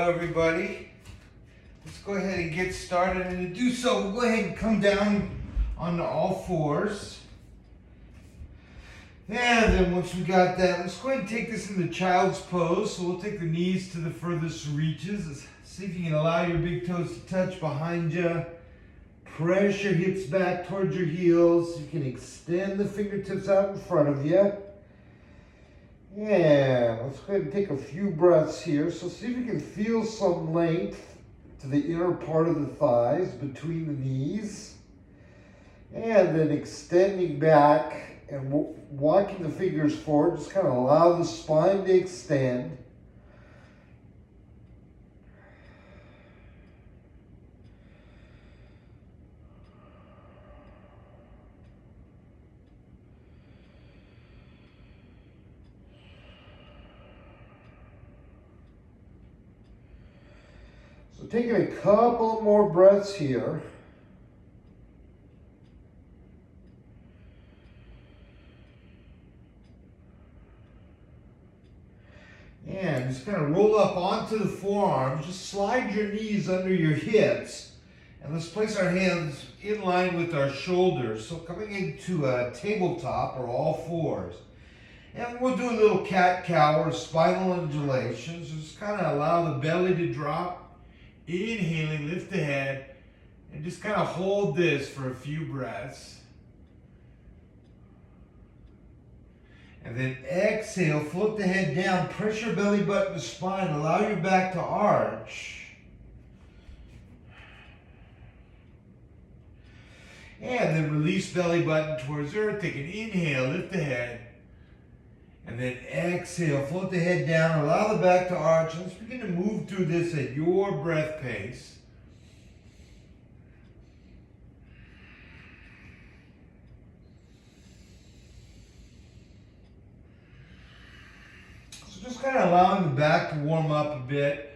Hello everybody, let's go ahead and get started, and to do so we'll go ahead and come down onto all fours. And then once we got that, let's go ahead and take this into child's pose. So we'll take the knees to the furthest reaches. Let's see if you can allow your big toes to touch behind you. Press your hips back towards your heels. You can extend the fingertips out in front of you. Yeah, let's go ahead and take a few breaths here. So see if you can feel some length to the inner part of the thighs between the knees. And then extending back and walking the fingers forward. Just kind of allow the spine to extend. So taking a couple more breaths here. And just kind of roll up onto the forearms. Just slide your knees under your hips. And let's place our hands in line with our shoulders. So coming into a tabletop or all fours. And we'll do a little cat-cow or spinal undulations. Just kind of allow the belly to drop. Inhaling, lift the head, and just kind of hold this for a few breaths. And then exhale, float the head down, press your belly button to spine, allow your back to arch. And then release belly button towards earth. Take an inhale, lift the head. And then exhale, float the head down, allow the back to arch. Let's begin to move through this at your breath pace. So just kind of allowing the back to warm up a bit.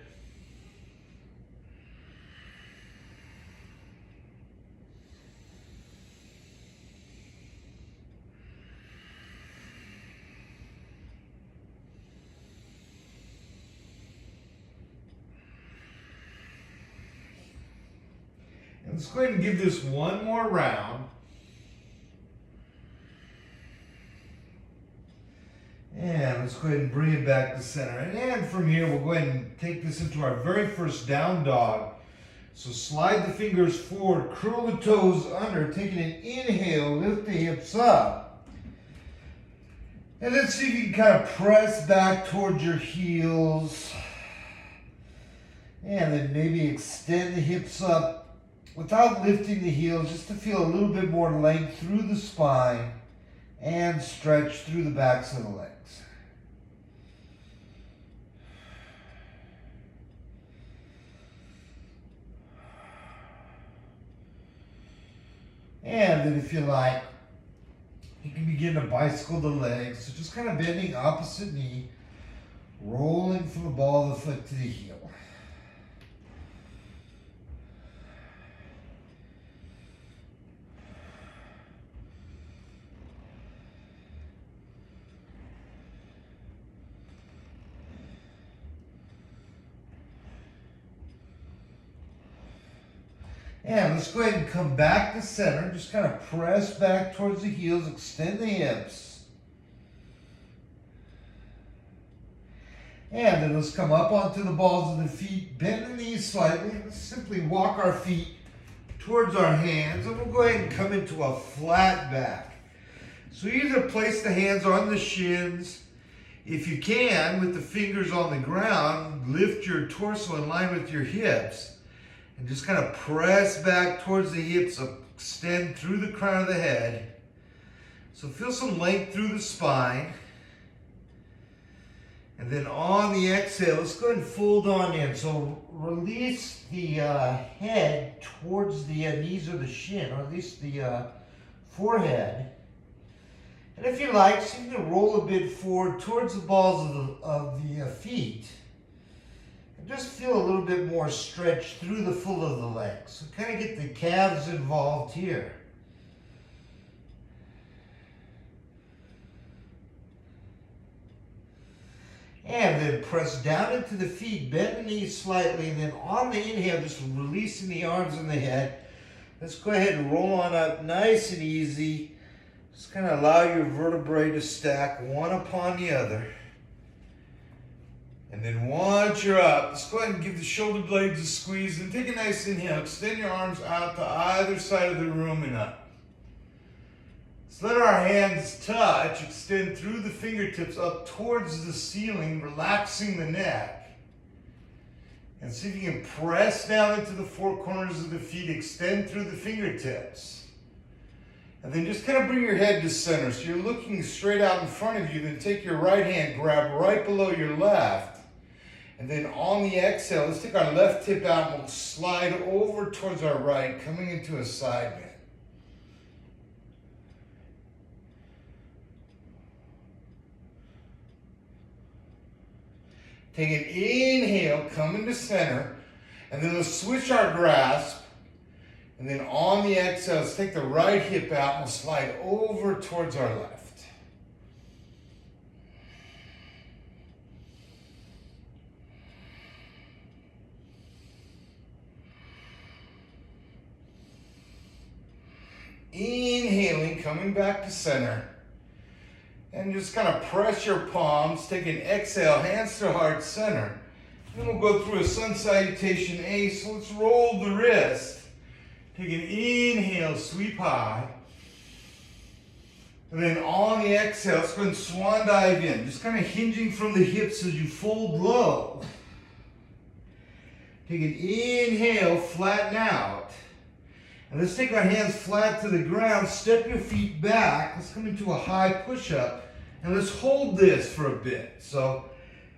Let's go ahead and give this one more round. And let's go ahead and bring it back to center. And from here, we'll go ahead and take this into our very first down dog. So slide the fingers forward, curl the toes under, taking an inhale, lift the hips up. And let's see if you can kind of press back towards your heels. And then maybe extend the hips up without lifting the heels, just to feel a little bit more length through the spine and stretch through the backs of the legs. And then if you like, you can begin to bicycle the legs. So just kind of bending opposite knee, rolling from the ball of the foot to the heel. And let's go ahead and come back to center. Just kind of press back towards the heels, extend the hips. And then let's come up onto the balls of the feet, bend the knees slightly. Let's simply walk our feet towards our hands, and we'll go ahead and come into a flat back. So either place the hands on the shins. If you can, with the fingers on the ground, lift your torso in line with your hips. And just kind of press back towards the hips, extend through the crown of the head. So feel some length through the spine. And then on the exhale, let's go ahead and fold on in. So release the head towards the knees or the shin, or at least the forehead. And if you like, so you can roll a bit forward towards the balls of the feet. Just feel a little bit more stretch through the full of the legs. So kind of get the calves involved here. And then press down into the feet, bend the knees slightly, and then on the inhale, just releasing the arms and the head. Let's go ahead and roll on up nice and easy. Just kind of allow your vertebrae to stack one upon the other. And then once you're up, let's go ahead and give the shoulder blades a squeeze and take a nice inhale. Extend your arms out to either side of the room and up. Let's let our hands touch, extend through the fingertips up towards the ceiling, relaxing the neck. And see if you can press down into the four corners of the feet, extend through the fingertips. And then just kind of bring your head to center. So you're looking straight out in front of you. Then take your right hand, grab right below your left. And then on the exhale, let's take our left hip out and we'll slide over towards our right, coming into a side bend. Take an inhale, come into center, and then let's switch our grasp. And then on the exhale, let's take the right hip out and we'll slide over towards our left. Inhaling, coming back to center. And just kind of press your palms, take an exhale, hands to heart center. Then we'll go through a sun salutation A. So let's roll the wrist. Take an inhale, sweep high. And then on the exhale, let's go ahead and swan dive in. Just kind of hinging from the hips as you fold low. Take an inhale, flatten out. And let's take our hands flat to the ground, step your feet back. Let's come into a high push-up. And let's hold this for a bit. So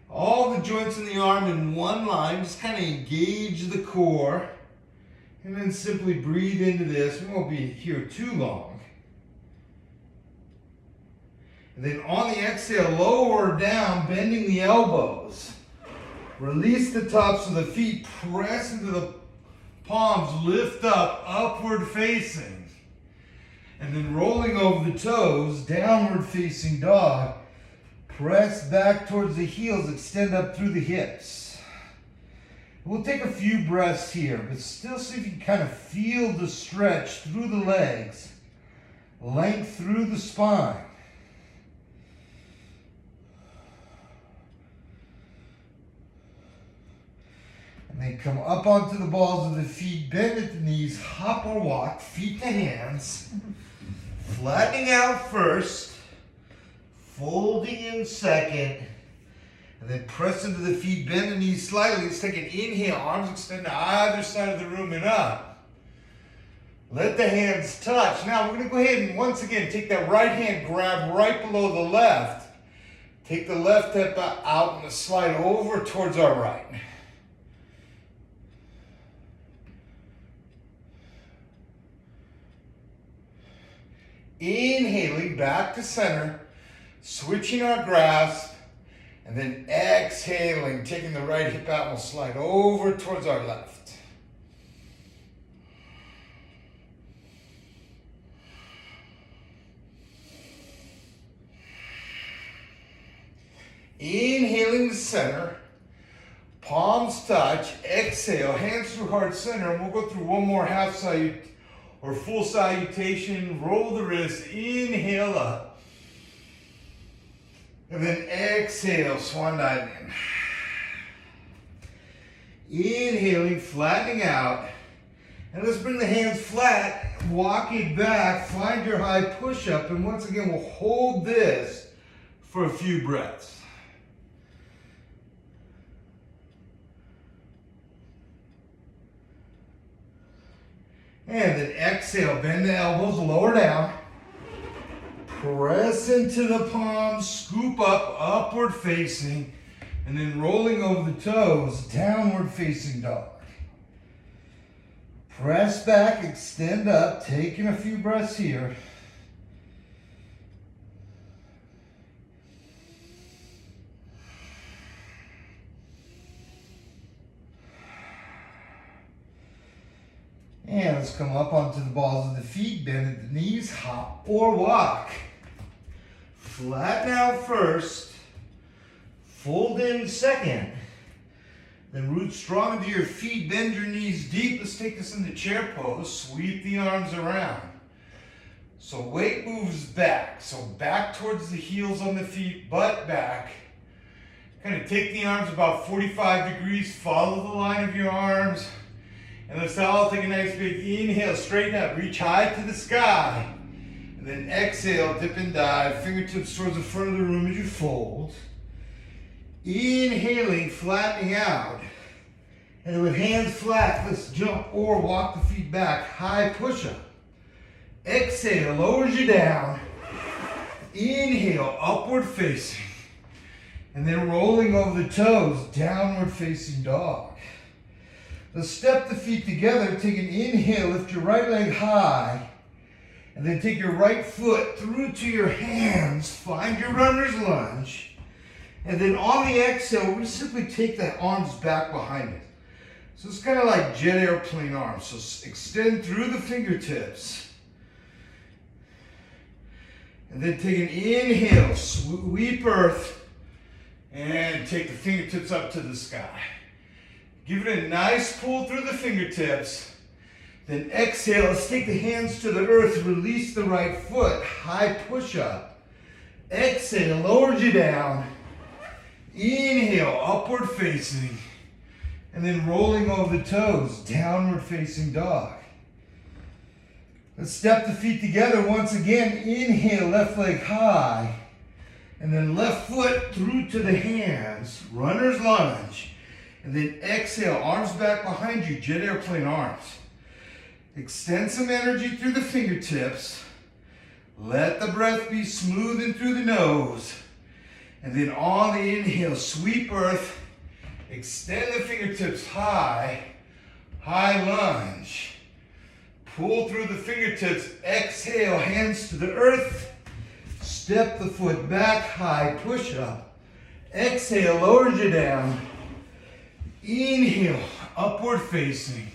all the joints in the arm in one line, just kind of engage the core. And then simply breathe into this. We won't be here too long. And then on the exhale, lower down, bending the elbows. Release the tops of the feet, press into the palms, lift up, upward facing. And then rolling over the toes, downward facing dog. Press back towards the heels, extend up through the hips. We'll take a few breaths here, but still see if you can kind of feel the stretch through the legs, length through the spine. And then come up onto the balls of the feet, bend at the knees, hop or walk, feet to hands. Flattening out first, folding in second, and then press into the feet, bend the knees slightly. Let's take an inhale, arms extend to either side of the room and up. Let the hands touch. Now we're going to go ahead and once again take that right hand, grab right below the left. Take the left hip out and slide over towards our right. Inhaling back to center, switching our grasp, and then exhaling, taking the right hip out, and we'll slide over towards our left. Inhaling to center, palms touch, exhale, hands through heart center, and we'll go through one more half salutation or full salutation. Roll the wrist, inhale up. And then exhale, swan dive in. Inhaling, flattening out. And let's bring the hands flat, walk it back, find your high push-up, and once again we'll hold this for a few breaths. And then exhale, bend the elbows, lower down. Press into the palms, scoop up, upward facing, and then rolling over the toes, downward facing dog. Press back, extend up, taking a few breaths here. And let's come up onto the balls of the feet, bend at the knees, hop or walk. Flatten out first, Fold in second. Then root strong into your feet, bend your knees deep. Let's take this into chair pose. Sweep the arms around. So weight moves back. So back towards the heels on the feet, butt back. Kind of take the arms about 45 degrees, follow the line of your arms. And let's all take a nice big inhale, straighten up, reach high to the sky. And then exhale, dip and dive, fingertips towards the front of the room as you fold. Inhaling, flattening out. And then with hands flat, let's jump or walk the feet back, high push-up. Exhale, lowers you down. Inhale, upward facing. And then rolling over the toes, downward facing dog. Let's step the feet together, take an inhale, lift your right leg high. And then take your right foot through to your hands, find your runner's lunge. And then on the exhale, we simply take the arms back behind it. So it's kind of like jet airplane arms. So extend through the fingertips. And then take an inhale, sweep earth. And take the fingertips up to the sky. Give it a nice pull through the fingertips. Then exhale, let's take the hands to the earth, release the right foot, high push up. Exhale, lowers you down. Inhale, upward facing. And then rolling over the toes, downward facing dog. Let's step the feet together once again. Inhale, left leg high. And then left foot through to the hands, runner's lunge. And then exhale, arms back behind you, jet airplane arms. Extend some energy through the fingertips. Let the breath be smooth in through the nose. And then on the inhale, sweep earth. Extend the fingertips high, high lunge. Pull through the fingertips, exhale, hands to the earth. Step the foot back, high push up. Exhale, lowers you down. Inhale, upward facing.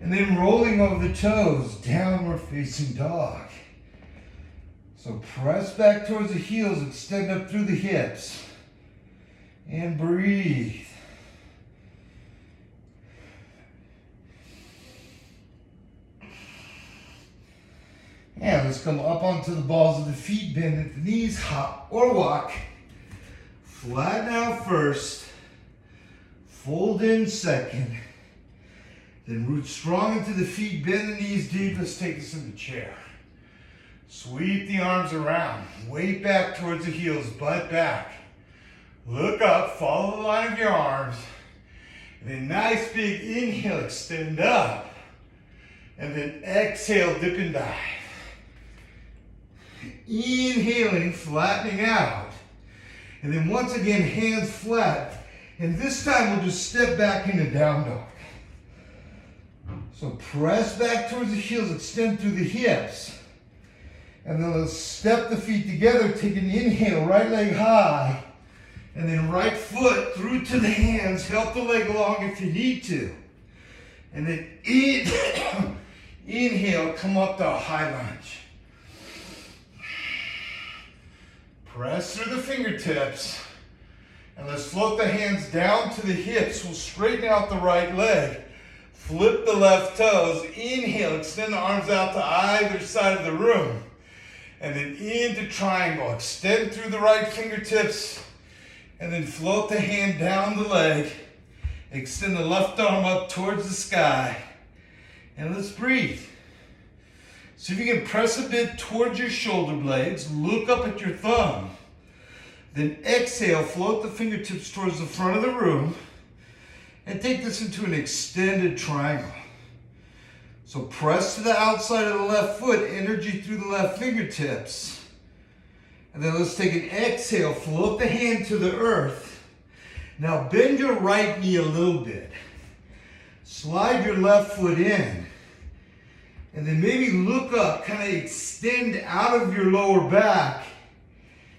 And then rolling over the toes, downward facing dog. So press back towards the heels, extend up through the hips. And breathe. And let's come up onto the balls of the feet, bend at the knees, hop or walk. Flatten out first. Fold in second. Then root strong into the feet, bend the knees deep. Let's take this in the chair. Sweep the arms around. Weight back towards the heels, butt back. Look up, follow the line of your arms. And then nice big inhale, extend up. And then exhale, dip and dive. Inhaling, flattening out. And then once again, hands flat. And this time we'll just step back into down dog. So press back towards the heels, extend through the hips. And then let's step the feet together, take an inhale, right leg high. And then right foot through to the hands, help the leg along if you need to. And then inhale, come up to a high lunge. Press through the fingertips. And let's float the hands down to the hips. We'll straighten out the right leg. Flip the left toes. Inhale, extend the arms out to either side of the room. And then into triangle. Extend through the right fingertips. And then float the hand down the leg. Extend the left arm up towards the sky. And let's breathe. So if you can press a bit towards your shoulder blades, look up at your thumb. Then exhale, float the fingertips towards the front of the room. And take this into an extended triangle. So press to the outside of the left foot, energy through the left fingertips. And then let's take an exhale, float the hand to the earth. Now bend your right knee a little bit. Slide your left foot in. And then maybe look up, kind of extend out of your lower back.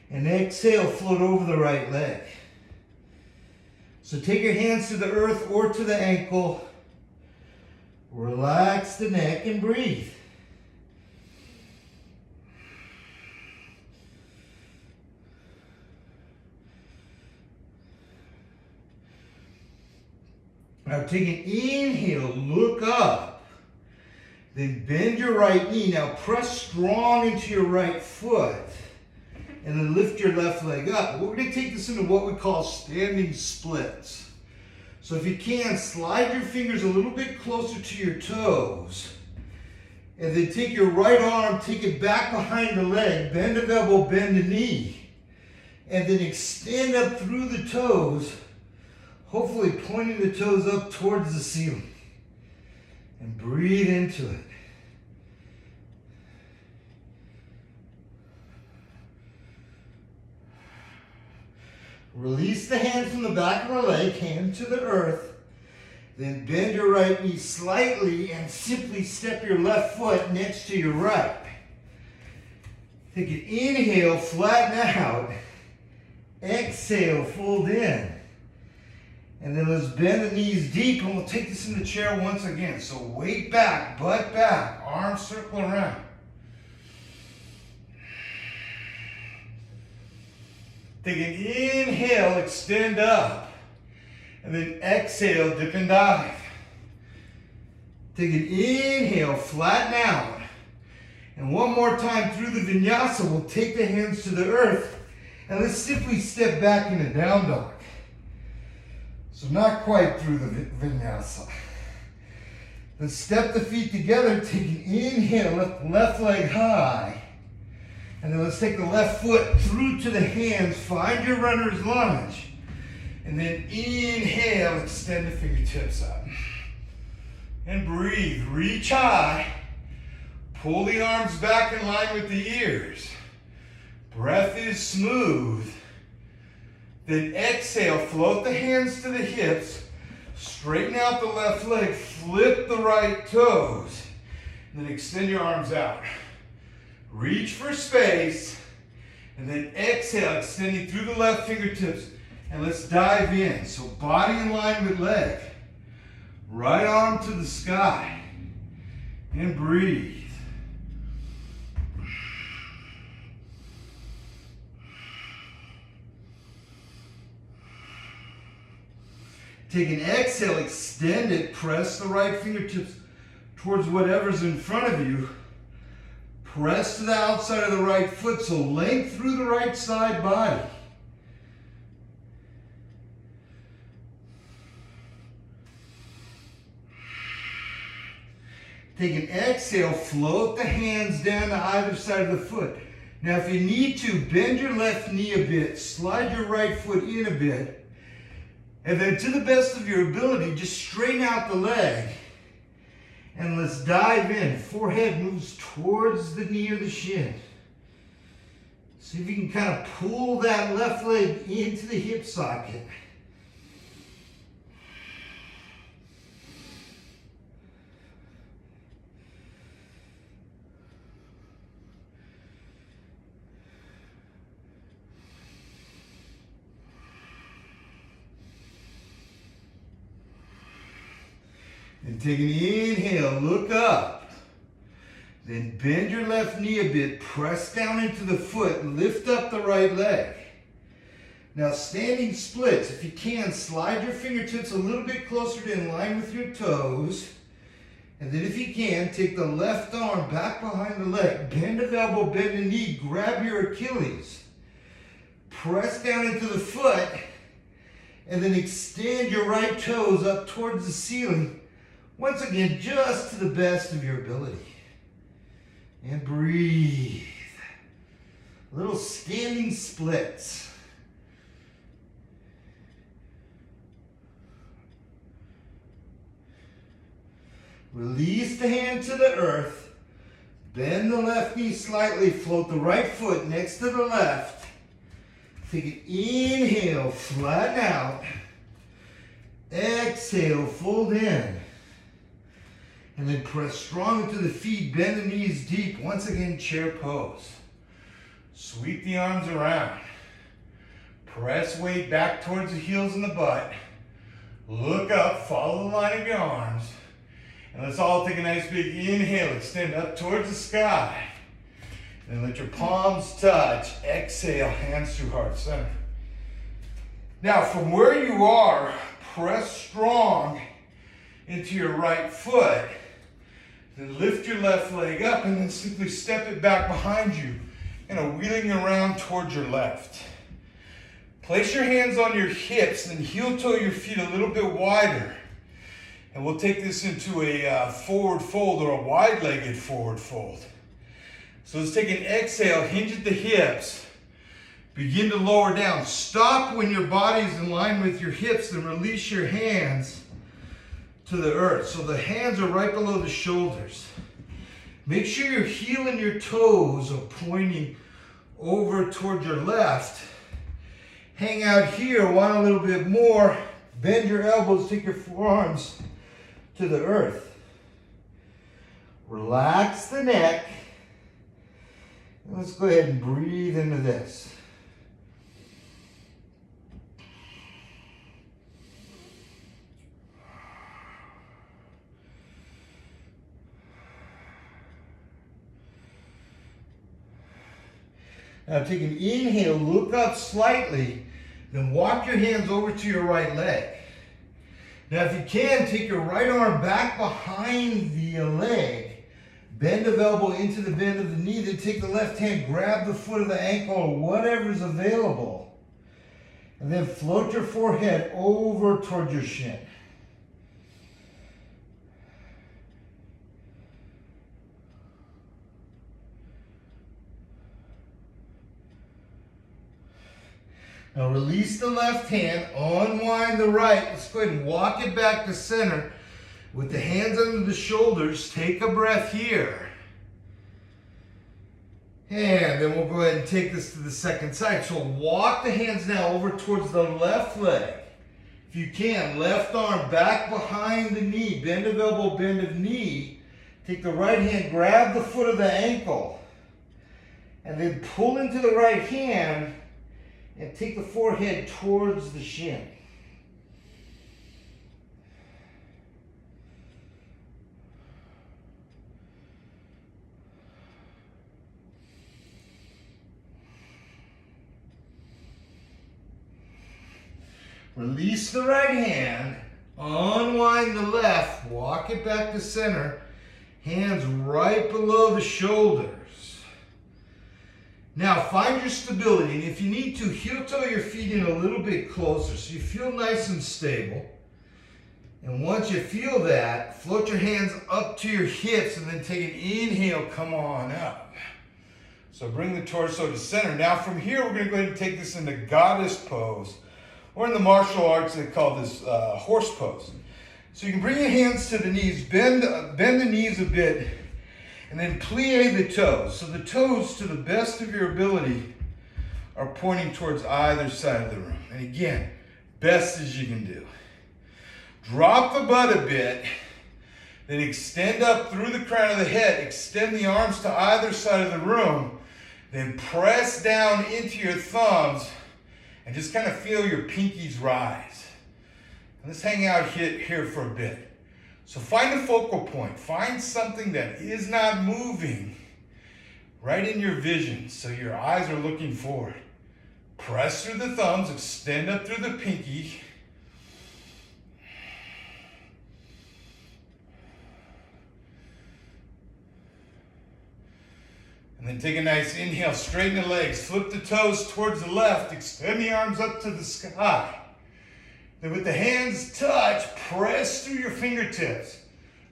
And exhale, float over the right leg. So take your hands to the earth or to the ankle. Relax the neck and breathe. Now take an inhale, look up. Then bend your right knee. Now press strong into your right foot. And then lift your left leg up. We're going to take this into what we call standing splits. So if you can, slide your fingers a little bit closer to your toes. And then take your right arm, take it back behind the leg, bend the elbow, bend the knee. And then extend up through the toes, hopefully pointing the toes up towards the ceiling. And breathe into it. Release the hands from the back of the leg, hand to the earth. Then bend your right knee slightly and simply step your left foot next to your right. Take an inhale, flatten out. Exhale, fold in. And then let's bend the knees deep and we'll take this in the chair once again. So weight back, butt back, arms circle around. Take an inhale, extend up. And then exhale, dip and dive. Take an inhale, flatten out. And one more time through the vinyasa, we'll take the hands to the earth. And let's simply step back in a down dog. So not quite through the vinyasa. Then step the feet together, take an inhale, lift left leg high. And then let's take the left foot through to the hands, find your runner's lunge. And then inhale, extend the fingertips up. And breathe, reach high. Pull the arms back in line with the ears. Breath is smooth. Then exhale, float the hands to the hips. Straighten out the left leg, flip the right toes. And then extend your arms out. Reach for space. And then exhale, extending through the left fingertips. And let's dive in. So body in line with leg. Right arm to the sky. And breathe. Take an exhale, extend it, press the right fingertips towards whatever's in front of you. Press to the outside of the right foot, so length through the right side body. Take an exhale, float the hands down to either side of the foot. Now if you need to, bend your left knee a bit, slide your right foot in a bit, and then to the best of your ability, just straighten out the leg. And let's dive in. Forehead moves towards the knee or the shin. See if you can kind of pull that left leg into the hip socket. And take an inhale, look up. Then bend your left knee a bit, press down into the foot, lift up the right leg. Now standing splits, if you can, slide your fingertips a little bit closer to in line with your toes. And then if you can, take the left arm back behind the leg, bend the elbow, bend the knee, grab your Achilles. Press down into the foot, and then extend your right toes up towards the ceiling. Once again, just to the best of your ability. And breathe. Little standing splits. Release the hand to the earth. Bend the left knee slightly. Float the right foot next to the left. Take an inhale, flatten out. Exhale, fold in. And then press strong into the feet, bend the knees deep. Once again, chair pose. Sweep the arms around. Press weight back towards the heels and the butt. Look up, follow the line of your arms. And let's all take a nice big inhale, extend up towards the sky. And let your palms touch. Exhale, hands to heart center. Now, from where you are, press strong into your right foot. Then lift your left leg up and then simply step it back behind you and wheeling around towards your left. Place your hands on your hips and heel toe your feet a little bit wider. And we'll take this into a forward fold or a wide-legged forward fold. So let's take an exhale, hinge at the hips. Begin to lower down. Stop when your body is in line with your hips and release your hands to the earth. So the hands are right below the shoulders. Make sure your heel and your toes are pointing over toward your left. Hang out here, want a little bit more. Bend your elbows, take your forearms to the earth. Relax the neck. And let's go ahead and breathe into this. Now take an inhale, look up slightly, then walk your hands over to your right leg. Now if you can, take your right arm back behind the leg, bend of elbow into the bend of the knee, then take the left hand, grab the foot of the ankle or whatever's available, and then float your forehead over toward your shin. Now release the left hand, unwind the right. Let's go ahead and walk it back to center with the hands under the shoulders. Take a breath here. And then we'll go ahead and take this to the second side. So walk the hands now over towards the left leg. If you can, left arm back behind the knee. Bend of elbow, bend of knee. Take the right hand, grab the foot of the ankle. And then pull into the right hand and take the forehead towards the shin. Release the right hand, unwind the left, walk it back to center, hands right below the shoulders. Now find your stability, and if you need to, heel toe your feet in a little bit closer so you feel nice and stable. And once you feel that, float your hands up to your hips and then take an inhale, come on up. So bring the torso to center. Now from here, we're going to go ahead and take this into goddess pose, or in the martial arts they call this horse pose. So you can bring your hands to the knees, bend the knees a bit, and then plie the toes. So the toes, to the best of your ability, are pointing towards either side of the room. And again, best as you can do. Drop the butt a bit, then extend up through the crown of the head, extend the arms to either side of the room, then press down into your thumbs and just kind of feel your pinkies rise. And let's hang out here for a bit. So find a focal point. Find something that is not moving right in your vision so your eyes are looking forward. Press through the thumbs, extend up through the pinky. And then take a nice inhale, straighten the legs, flip the toes towards the left, extend the arms up to the sky. Then with the hands touch, press through your fingertips.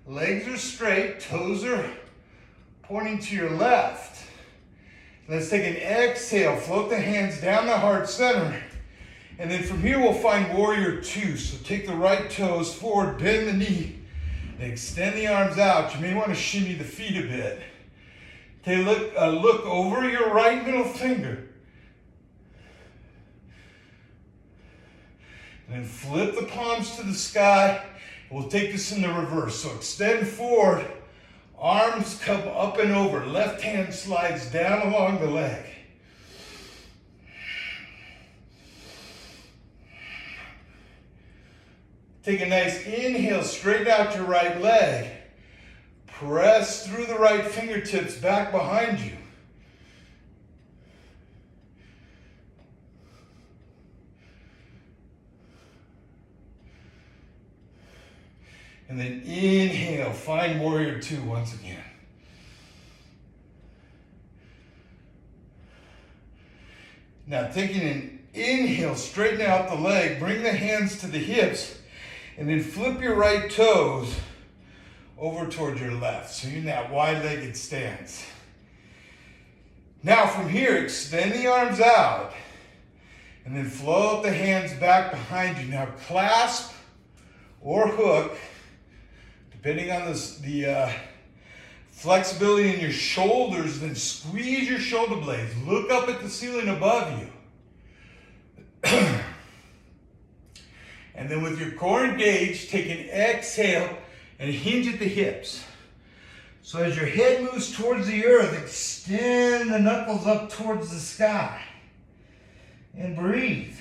Legs are straight, toes are pointing to your left. Let's take an exhale, float the hands down the heart center. And then from here we'll find warrior two. So take the right toes forward, bend the knee, and extend the arms out. You may want to shimmy the feet a bit. Take a look over your right middle finger. And then flip the palms to the sky. We'll take this in the reverse. So extend forward, arms come up and over. Left hand slides down along the leg. Take a nice inhale, straighten out your right leg. Press through the right fingertips back behind you. And then inhale, find warrior two once again. Now taking an inhale, straighten out the leg, bring the hands to the hips, and then flip your right toes over towards your left. So you're in that wide-legged stance. Now from here, extend the arms out, and then float the hands back behind you. Now clasp or hook, depending on the flexibility in your shoulders, then squeeze your shoulder blades. Look up at the ceiling above you. And then with your core engaged, take an exhale and hinge at the hips. So as your head moves towards the earth, extend the knuckles up towards the sky. And breathe.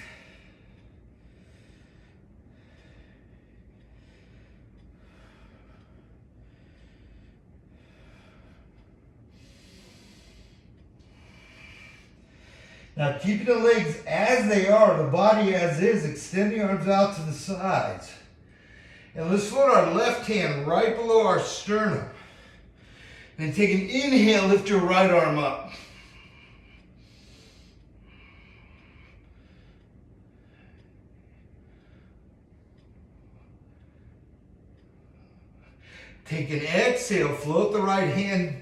Now keeping the legs as they are, the body as is, extend the arms out to the sides. And let's float our left hand right below our sternum. And take an inhale, lift your right arm up. Take an exhale, float the right hand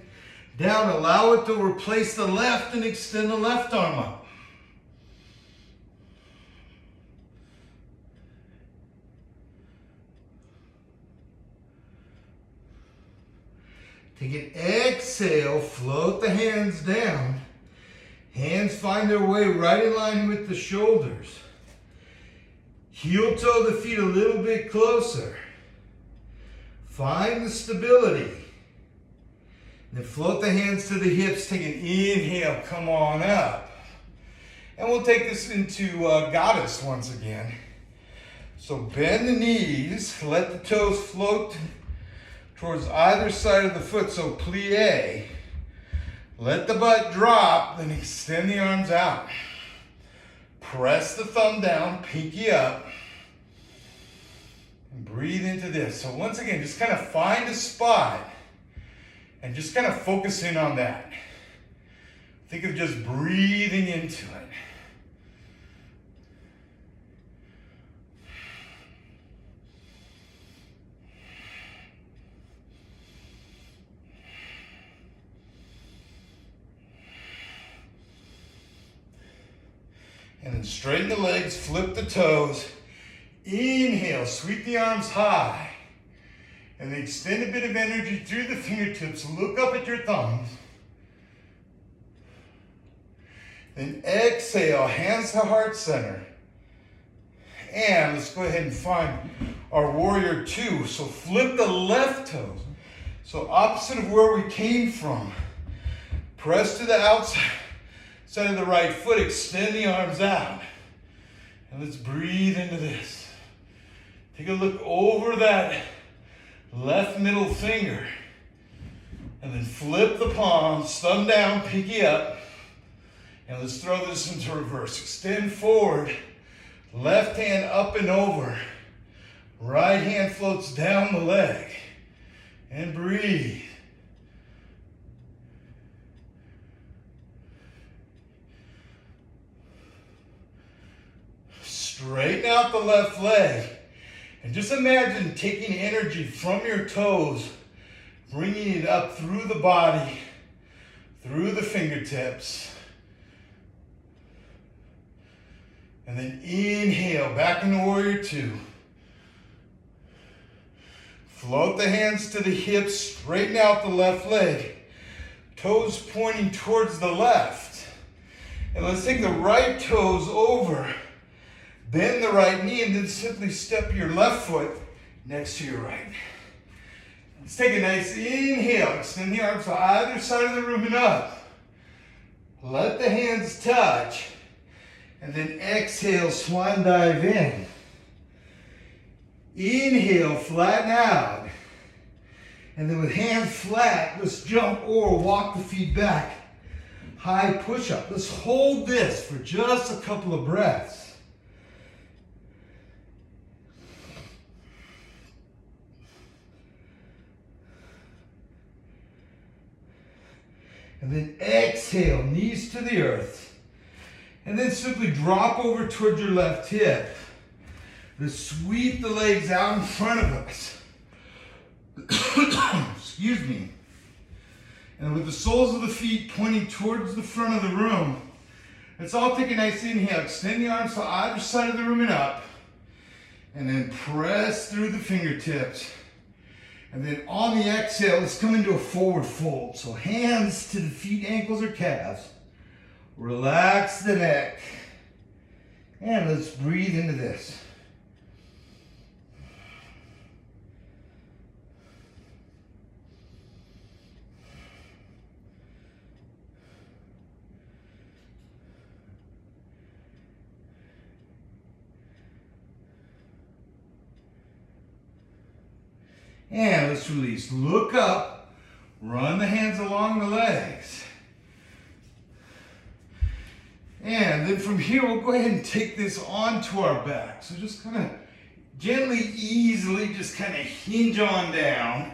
down, allow it to replace the left and extend the left arm up. Take an exhale, float the hands down. Hands find their way right in line with the shoulders. Heel toe the feet a little bit closer. Find the stability. Then float the hands to the hips. Take an inhale, come on up. And we'll take this into goddess once again. So bend the knees, let the toes float towards either side of the foot, so plie. Let the butt drop, then extend the arms out. Press the thumb down, pinky up. And breathe into this. So once again, just kind of find a spot and just kind of focus in on that. Think of just breathing into it. And then straighten the legs, flip the toes. Inhale, sweep the arms high. And then extend a bit of energy through the fingertips. Look up at your thumbs. Then exhale, hands to heart center. And let's go ahead and find our warrior two. So flip the left toes. So opposite of where we came from. Press to the outside side of the right foot, extend the arms out. And let's breathe into this. Take a look over that left middle finger. And then flip the palms, thumb down, pinky up. And let's throw this into reverse. Extend forward, left hand up and over. Right hand floats down the leg. And breathe. Straighten out the left leg. And just imagine taking energy from your toes, bringing it up through the body, through the fingertips. And then inhale, back into warrior two. Float the hands to the hips, straighten out the left leg. Toes pointing towards the left. And let's take the right toes over. Bend the right knee and then simply step your left foot next to your right. Let's take a nice inhale. Extend the arms to either side of the room and up. Let the hands touch. And then exhale, swan dive in. Inhale, flatten out. And then with hands flat, let's jump or walk the feet back. High push-up. Let's hold this for just a couple of breaths. And then exhale, knees to the earth. And then simply drop over towards your left hip. Just sweep the legs out in front of us. Excuse me. And with the soles of the feet pointing towards the front of the room, let's all take a nice inhale. Extend the arms to either side of the room and up. And then press through the fingertips. And then on the exhale, let's come into a forward fold. So hands to the feet, ankles, or calves. Relax the neck. And let's breathe into this. And let's release. Look up. Run the hands along the legs. And then from here, we'll go ahead and take this onto our back. So just kind of gently, easily, just kind of hinge on down.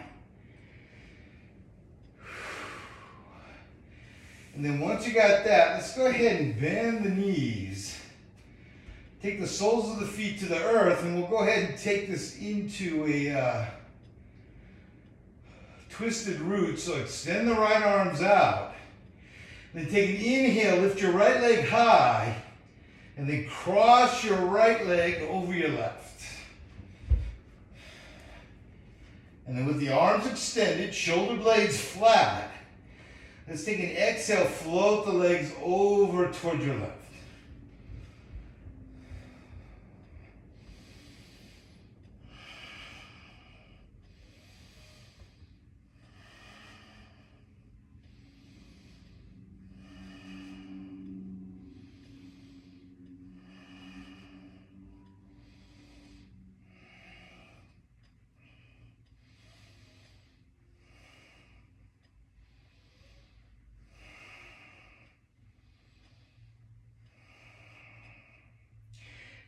And then once you got that, let's go ahead and bend the knees. Take the soles of the feet to the earth, and we'll go ahead and take this into a twisted root. So extend the right arms out. Then take an inhale, lift your right leg high, and then cross your right leg over your left. And then with the arms extended, shoulder blades flat, let's take an exhale, float the legs over toward your left.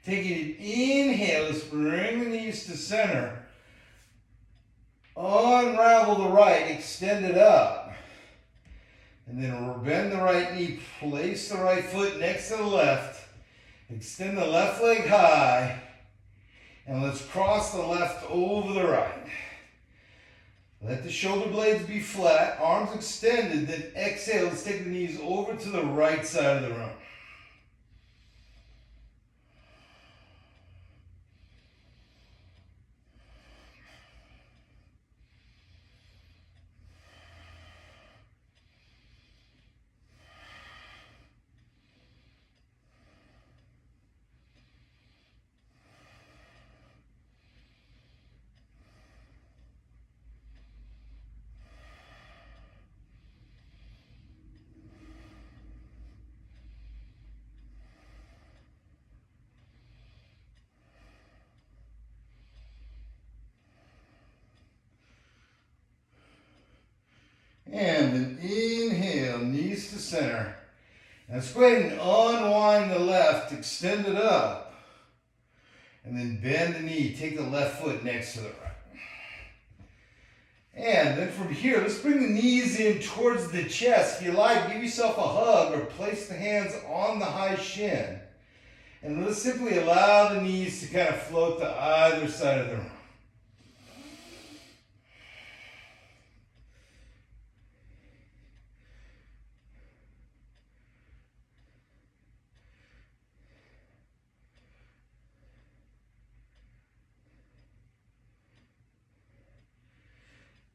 Taking an inhale, let's bring the knees to center. Unravel the right, extend it up. And then bend the right knee, place the right foot next to the left. Extend the left leg high. And let's cross the left over the right. Let the shoulder blades be flat, arms extended, then exhale, let's take the knees over to the right side of the room. And then inhale, knees to center. Let's go ahead and unwind the left, extend it up. And then bend the knee, take the left foot next to the right. And then from here, let's bring the knees in towards the chest. If you like, give yourself a hug or place the hands on the high shin. And let's simply allow the knees to kind of float to either side of the room.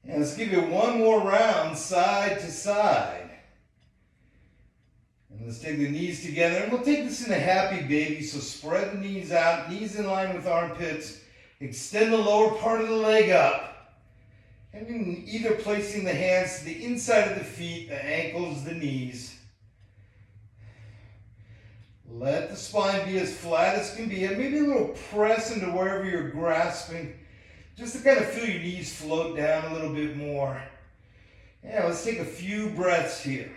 And let's give it one more round, side to side. And let's take the knees together. And we'll take this in a happy baby. So spread the knees out, knees in line with armpits. Extend the lower part of the leg up. And then either placing the hands to the inside of the feet, the ankles, the knees. Let the spine be as flat as can be. And maybe a little press into wherever you're grasping. Just to kind of feel your knees float down a little bit more. Yeah, let's take a few breaths here.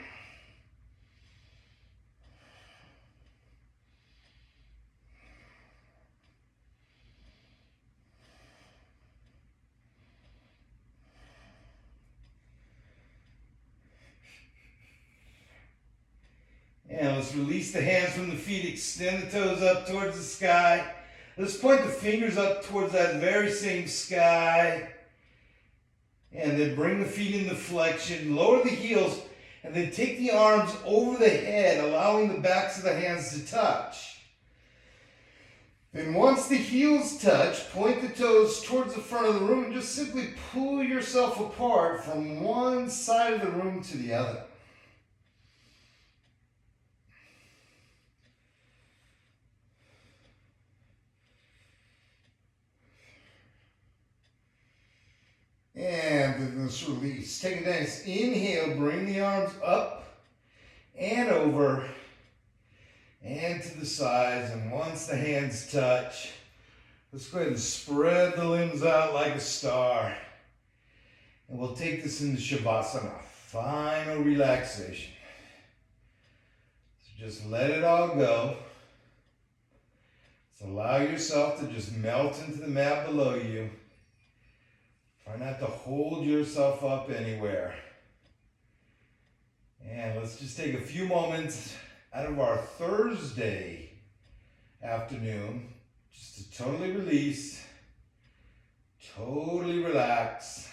And let's release the hands from the feet, extend the toes up towards the sky. Let's point the fingers up towards that very same sky. And then bring the feet into flexion, lower the heels, and then take the arms over the head, allowing the backs of the hands to touch. Then once the heels touch, point the toes towards the front of the room and just simply pull yourself apart from one side of the room to the other. And then let's release. Take a nice inhale, bring the arms up and over and to the sides. And once the hands touch, let's go ahead and spread the limbs out like a star. And we'll take this into Shavasana, final relaxation. So just let it all go. So allow yourself to just melt into the mat below you. Try not to hold yourself up anywhere. And let's just take a few moments out of our Thursday afternoon just to totally release, totally relax,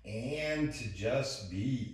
and to just be.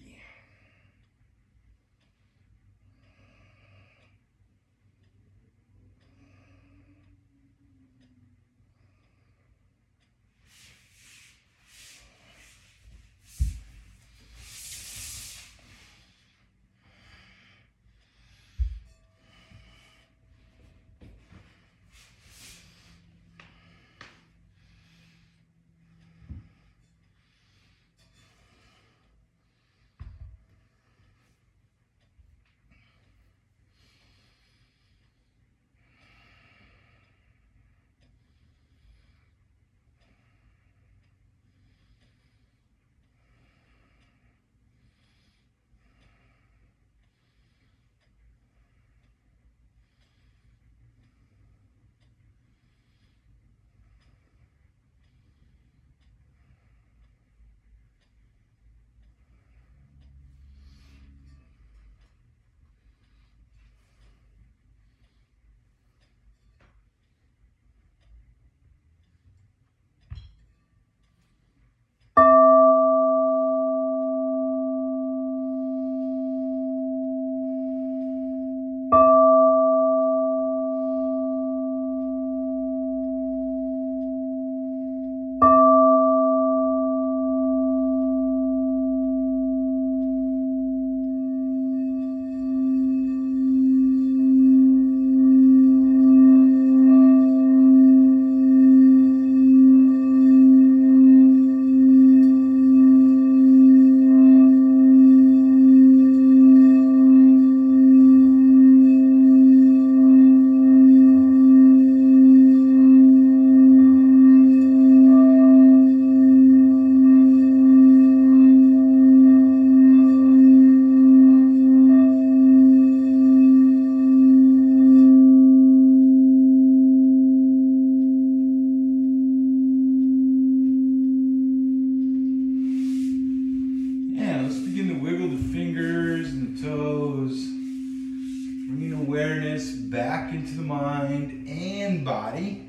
Back into the mind and body.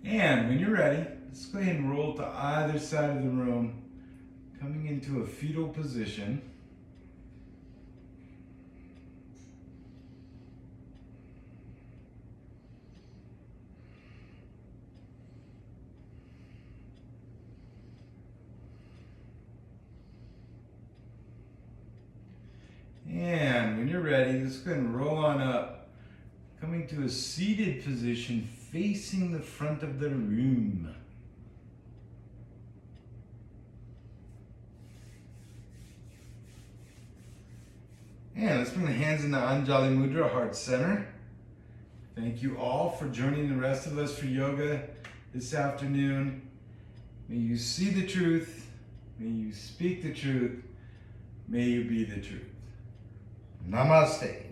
And when you're ready, let's go ahead and roll to either side of the room, coming into a fetal position. And when you're ready, let's go ahead and roll on up, coming to a seated position facing the front of the room. And let's bring the hands into Anjali Mudra, heart center. Thank you all for joining the rest of us for yoga this afternoon. May you see the truth. May you speak the truth. May you be the truth. Namaste.